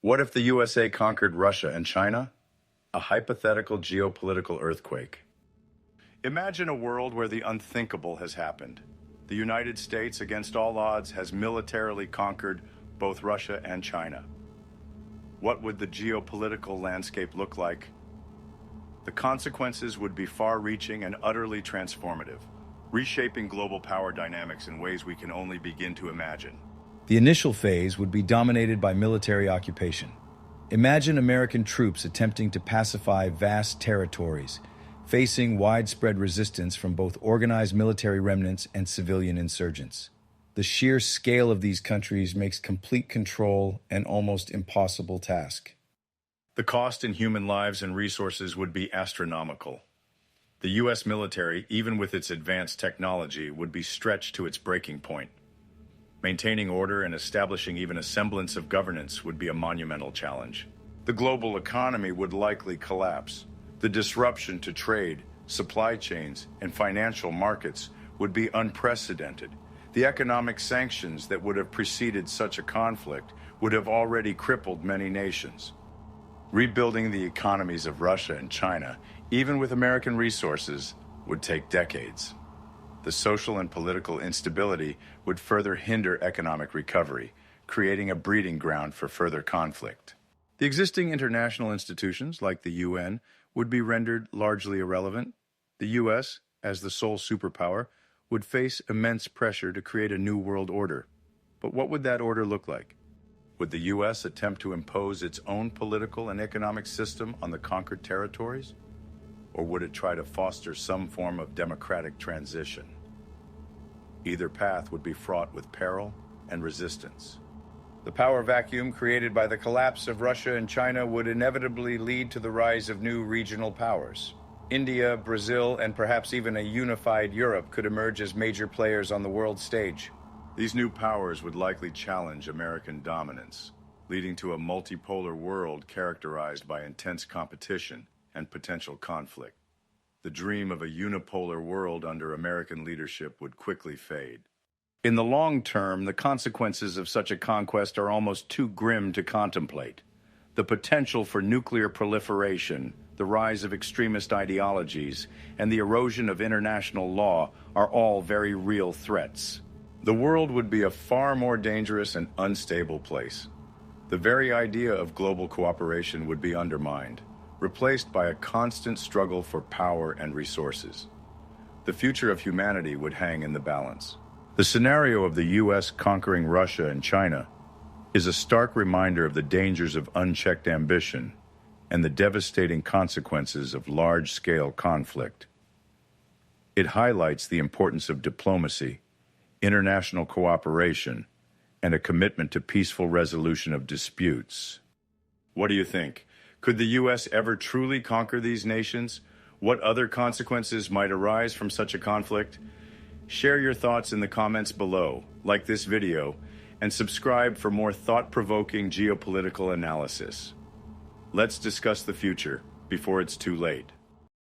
What if the USA conquered Russia and China? A hypothetical geopolitical earthquake. Imagine a world where the unthinkable has happened. The United States, against all odds, has militarily conquered both Russia and China. What would the geopolitical landscape look like? The consequences would be far-reaching and utterly transformative, reshaping global power dynamics in ways we can only begin to imagine. The initial phase would be dominated by military occupation. Imagine American troops attempting to pacify vast territories, facing widespread resistance from both organized military remnants and civilian insurgents. The sheer scale of these countries makes complete control an almost impossible task. The cost in human lives and resources would be astronomical. The U.S. military, even with its advanced technology, would be stretched to its breaking point. Maintaining order and establishing even a semblance of governance would be a monumental challenge. The global economy would likely collapse. The disruption to trade, supply chains, and financial markets would be unprecedented. The economic sanctions that would have preceded such a conflict would have already crippled many nations. Rebuilding the economies of Russia and China, even with American resources, would take decades. The social and political instability would further hinder economic recovery, creating a breeding ground for further conflict. The existing international institutions, like the UN, would be rendered largely irrelevant. The U.S., as the sole superpower, would face immense pressure to create a new world order. But what would that order look like? Would the U.S. attempt to impose its own political and economic system on the conquered territories? Or would it try to foster some form of democratic transition? Either path would be fraught with peril and resistance. The power vacuum created by the collapse of Russia and China would inevitably lead to the rise of new regional powers. India, Brazil, and perhaps even a unified Europe could emerge as major players on the world stage. These new powers would likely challenge American dominance, leading to a multipolar world characterized by intense competition and potential conflict. The dream of a unipolar world under American leadership would quickly fade. In the long term, the consequences of such a conquest are almost too grim to contemplate. The potential for nuclear proliferation, the rise of extremist ideologies, and the erosion of international law are all very real threats. The world would be a far more dangerous and unstable place. The very idea of global cooperation would be undermined, replaced by a constant struggle for power and resources. The future of humanity would hang in the balance. The scenario of the U.S. conquering Russia and China is a stark reminder of the dangers of unchecked ambition and the devastating consequences of large-scale conflict. It highlights the importance of diplomacy, international cooperation, and a commitment to peaceful resolution of disputes. What do you think? Could the U.S. ever truly conquer these nations? What other consequences might arise from such a conflict? Share your thoughts in the comments below, like this video, and subscribe for more thought-provoking geopolitical analysis. Let's discuss the future before it's too late.